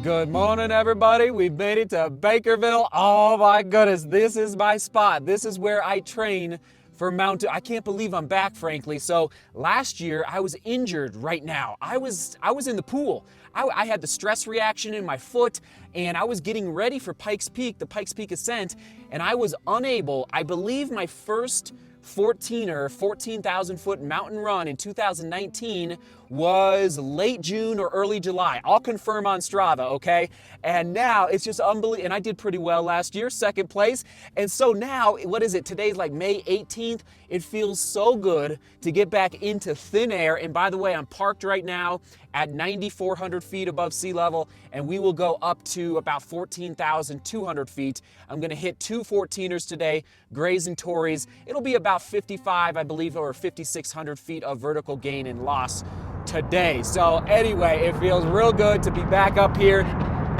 Good morning, everybody. We've made it to Bakerville. Oh my goodness, this is my spot. This is where I train for mountain. I can't believe I'm back, frankly. So last year I was injured right now. I was in the pool. I had the stress reaction in my foot and I was getting ready for Pikes Peak, the Pikes Peak ascent, and I was unable. I believe my first 14,000 foot mountain run in 2019 was late June or early July. I'll confirm on Strava, okay? And now it's just unbelievable. And I did pretty well last year, second place. And so now, what is it? Today's like May 18th. It feels so good to get back into thin air. And by the way, I'm parked right now at 9,400 feet above sea level, and we will go up to about 14,200 feet. I'm gonna hit 2 14ers today, Grays and Tories. It'll be about 55, I believe, or 5,600 feet of vertical gain and loss today. So anyway, it feels real good to be back up here.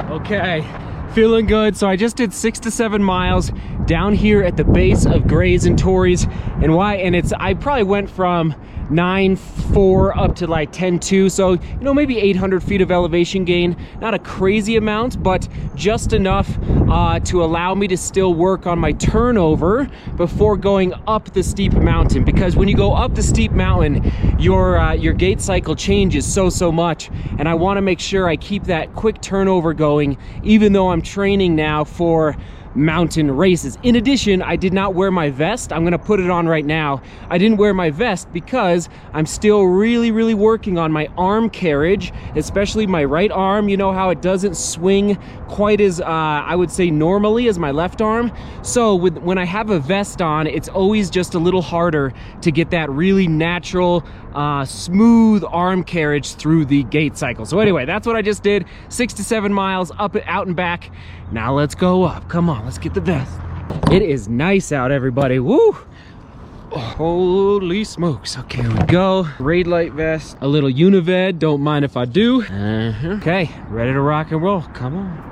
Okay, feeling good. So I just did 6 to 7 miles down here at the base of Grays and Tories. And I probably went from 9.4 up to like 10.2, so maybe 800 feet of elevation gain. Not a crazy amount, but just enough to allow me to still work on my turnover before going up the steep mountain. Because when you go up the steep mountain, your gait cycle changes so much, and I want to make sure I keep that quick turnover going, even though I'm training now for mountain races. In addition, I did not wear my vest. I'm gonna put it on right now. I didn't wear my vest because I'm still really working on my arm carriage, especially my right arm. You know how it doesn't swing quite as I would say normally as my left arm. So when I have a vest on, it's always just a little harder to get that really natural smooth arm carriage through the gait cycle. So anyway, that's what I just did. 6 to 7 miles up and out and back. Now let's go up. Come on, let's get the vest. It is nice out, everybody. Woo! Holy smokes. Okay, here we go. Raid light vest, a little Unived. Don't mind if I do. Okay, ready to rock and roll. Come on.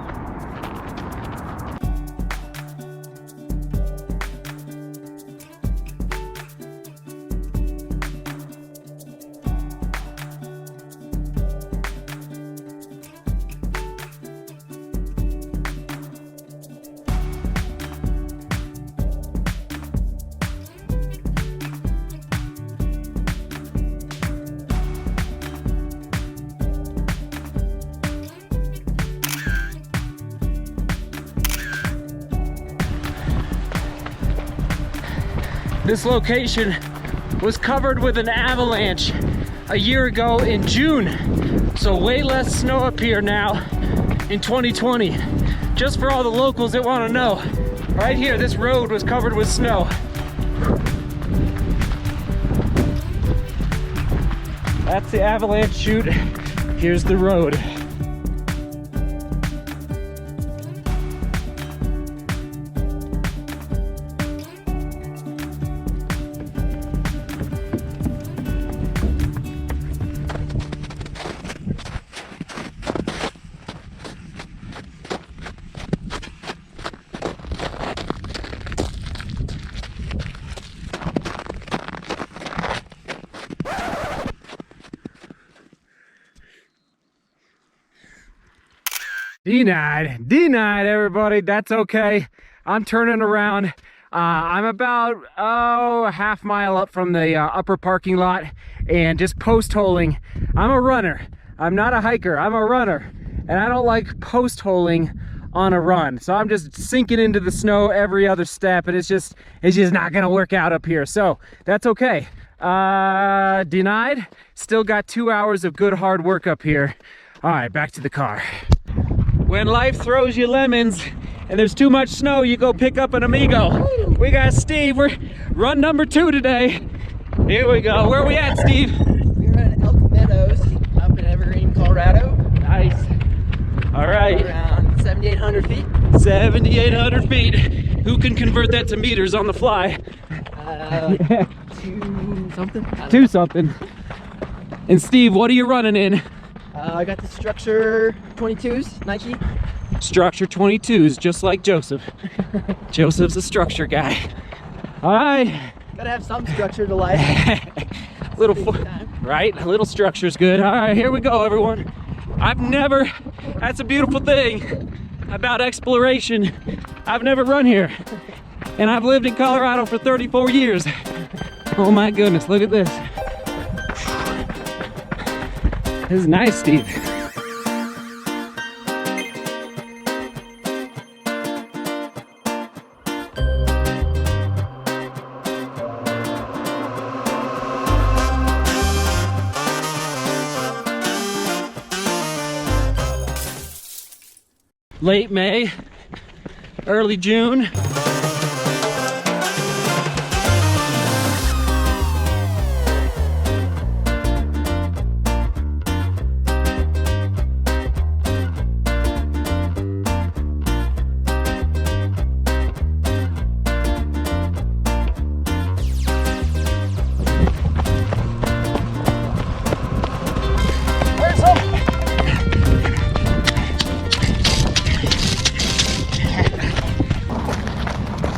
This location was covered with an avalanche a year ago in June. So way less snow up here now in 2020. Just for all the locals that want to know, right here, this road was covered with snow. That's the avalanche chute. Here's the road. Denied, everybody. That's okay. I'm turning around. I'm about a half mile up from the upper parking lot and just post-holing. I'm a runner. I'm not a hiker. I'm a runner, and I don't like post-holing on a run. So I'm just sinking into the snow every other step, and it's just not gonna work out up here. So that's okay. Denied. Still got 2 hours of good hard work up here. All right, back to the car. When life throws you lemons and there's too much snow, you go pick up an Amigo. We got Steve. We're run number 2 today. Here we go. Where are we at, Steve? We're at Elk Meadows up in Evergreen, Colorado. Nice. All right. Around 7,800 feet. 7,800 feet. Who can convert that to meters on the fly? 2 something. 2 something. And Steve, what are you running in? I got the Structure 22s, Nike. Structure 22s, just like Joseph. Joseph's a structure guy. All right. Gotta have some structure to life. Right? A little structure's good. All right, here we go, everyone. I've never That's a beautiful thing about exploration. I've never run here, and I've lived in Colorado for 34 years. Oh my goodness, look at this. This is nice, Steve. Late May, early June.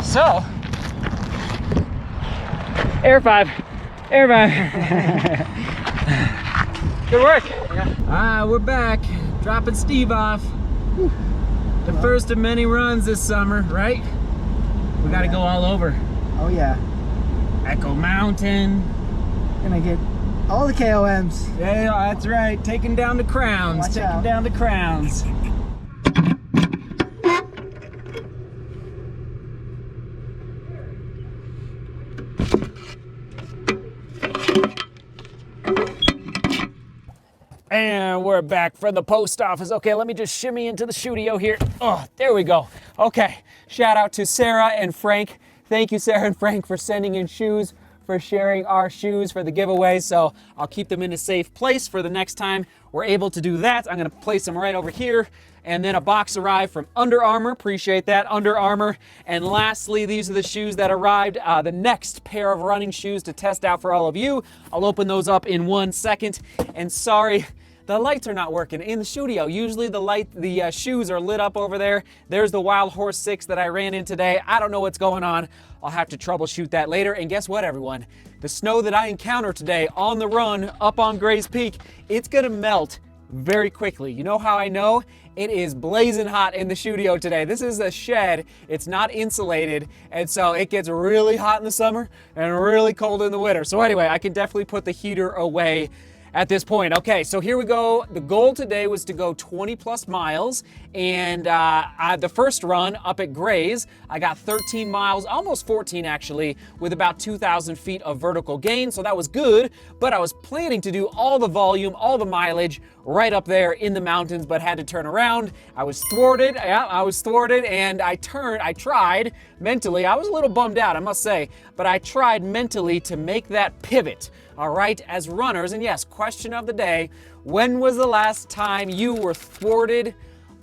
So, air five. Good work. We're back, dropping Steve off. The first of many runs this summer, right? We gotta go all over. Oh yeah. Echo Mountain. Gonna get all the KOMs. Yeah, that's right. Taking down the crowns. Watch Taking out. down the crowns. And we're back from the post office. Okay, let me just shimmy into the studio here. Oh, there we go. Okay, shout out to Sarah and Frank. Thank you, Sarah and Frank, for sending in shoes, for sharing our shoes for the giveaway. So I'll keep them in a safe place for the next time we're able to do that. I'm gonna place them right over here. And then a box arrived from Under Armour. Appreciate that, Under Armour. And lastly, these are the shoes that arrived. The next pair of running shoes to test out for all of you. I'll open those up in 1 second. And sorry, the lights are not working in the studio. Usually the shoes are lit up over there. There's the Wild Horse 6 that I ran in today. I don't know what's going on. I'll have to troubleshoot that later. And guess what, everyone? The snow that I encountered today on the run up on Gray's Peak, it's gonna melt very quickly. You know how I know? It is blazing hot in the studio today. This is a shed. It's not insulated, and so it gets really hot in the summer and really cold in the winter. So anyway, I can definitely put the heater away at this point. Okay, so here we go. The goal today was to go 20 plus miles, and the first run up at Gray's, I got 13 miles, almost 14 actually, with about 2,000 feet of vertical gain, so that was good, but I was planning to do all the volume, all the mileage right up there in the mountains, but had to turn around. I was thwarted, and I tried mentally, I was a little bummed out, I must say, but I tried mentally to make that pivot. All right, as runners, and yes, question of the day, when was the last time you were thwarted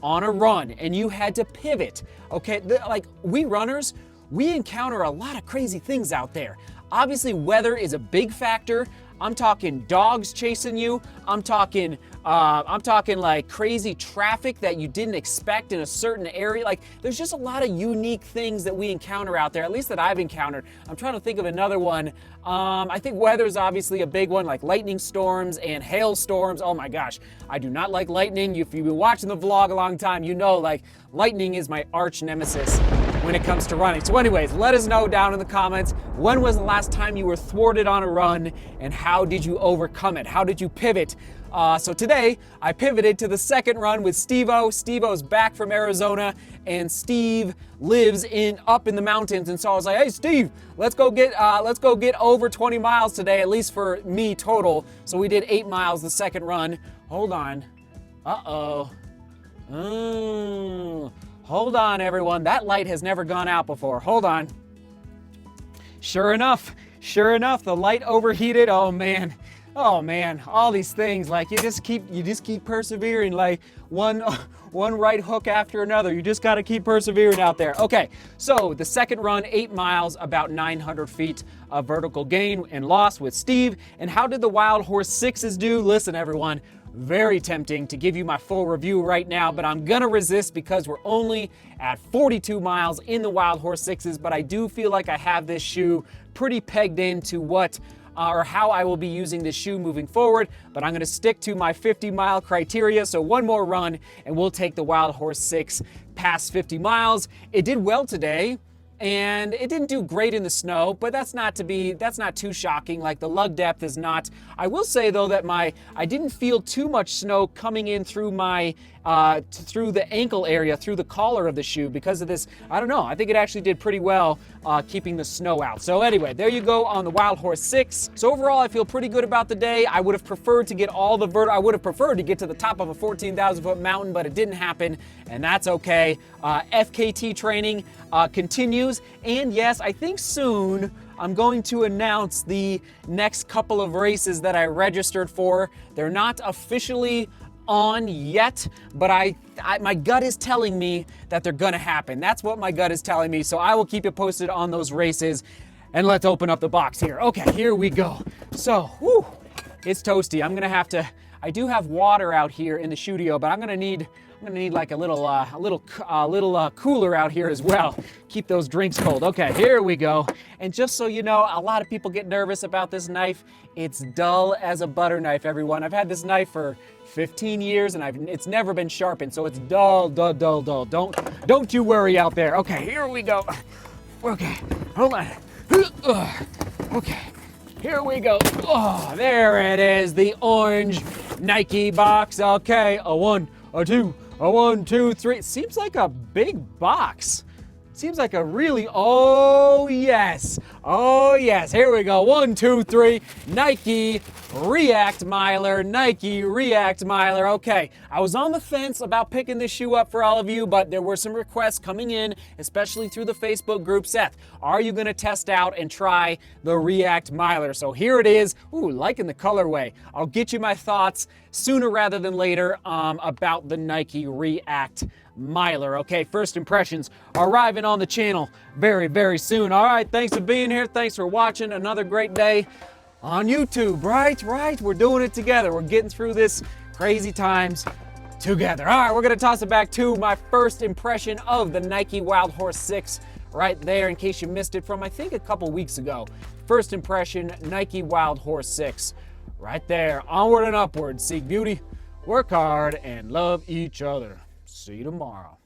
on a run and you had to pivot? Okay, like we runners, we encounter a lot of crazy things out there. Obviously, weather is a big factor. I'm talking dogs chasing you. I'm talking like crazy traffic that you didn't expect in a certain area. Like there's just a lot of unique things that we encounter out there, at least that I've encountered. I'm trying to think of another one. I think weather's obviously a big one, like lightning storms and hailstorms. Oh my gosh, I do not like lightning. If you've been watching the vlog a long time, you know like lightning is my arch nemesis when it comes to running. So anyways, let us know down in the comments, when was the last time you were thwarted on a run and how did you overcome it? How did you pivot? So today I pivoted to the second run with Steve-O. Steve-O's back from Arizona and Steve lives up in the mountains. And so I was like, hey Steve, let's go get over 20 miles today, at least for me total. So we did 8 miles the second run. Hold on. Hold on, everyone. That light has never gone out before. Hold on. Sure enough, the light overheated. Oh man, all these things. Like you just keep persevering. Like one right hook after another. You just got to keep persevering out there. Okay, so the second run, 8 miles, about 900 feet of vertical gain and loss with Steve. And how did the Wild Horse 6s do? Listen, everyone. Very tempting to give you my full review right now, but I'm gonna resist because we're only at 42 miles in the Wild Horse 6s, but I do feel like I have this shoe pretty pegged into what or how I will be using this shoe moving forward, but I'm gonna stick to my 50-mile criteria. So one more run and we'll take the Wild Horse 6 past 50 miles. It did well today. And it didn't do great in the snow, but that's not too shocking. Like the lug depth is not. I will say though that I didn't feel too much snow coming in through my through the ankle area, through the collar of the shoe because of this. I don't know. I think it actually did pretty well keeping the snow out. So anyway, there you go on the Wild Horse 6. So overall, I feel pretty good about the day. I would have preferred to get I would have preferred to get to the top of a 14,000 foot mountain, but it didn't happen, and that's okay. FKT training continues, and yes, I think soon I'm going to announce the next couple of races that I registered for. They're not officially on yet, but my gut is telling me that they're gonna happen. That's what my gut is telling me, so I will keep you posted on those races. And let's open up the box here. Okay, here we go. So, whew, it's toasty. I do have water out here in the studio, but I'm gonna need like a little cooler out here as well. Keep those drinks cold. Okay, here we go. And just so you know, a lot of people get nervous about this knife. It's dull as a butter knife, everyone. I've had this knife for 15 years and it's never been sharpened, so it's dull, dull, dull, dull. Don't you worry out there. Okay, here we go. Okay, hold on. Okay, here we go. Oh, there it is, the orange Nike box. Okay, a 1, a 2, a 1, 2, 3. Seems like a big box. Seems like a really, oh yes, here we go. 1, 2, 3, Nike React Miler, Nike React Miler. Okay, I was on the fence about picking this shoe up for all of you, but there were some requests coming in, especially through the Facebook group. Seth, are you gonna test out and try the React Miler? So here it is. Ooh, liking the colorway. I'll get you my thoughts sooner rather than later about the Nike React Miler. Okay, first impressions arriving on the channel very, very soon. All right, thanks for being here. Thanks for watching another great day on YouTube. Right, we're doing it together. We're getting through this crazy times together. All right, we're gonna toss it back to my first impression of the Nike Wild Horse 6 right there in case you missed it from I think a couple weeks ago. First impression, Nike Wild Horse 6 right there. Onward and upward. Seek beauty, work hard, and love each other. See you tomorrow.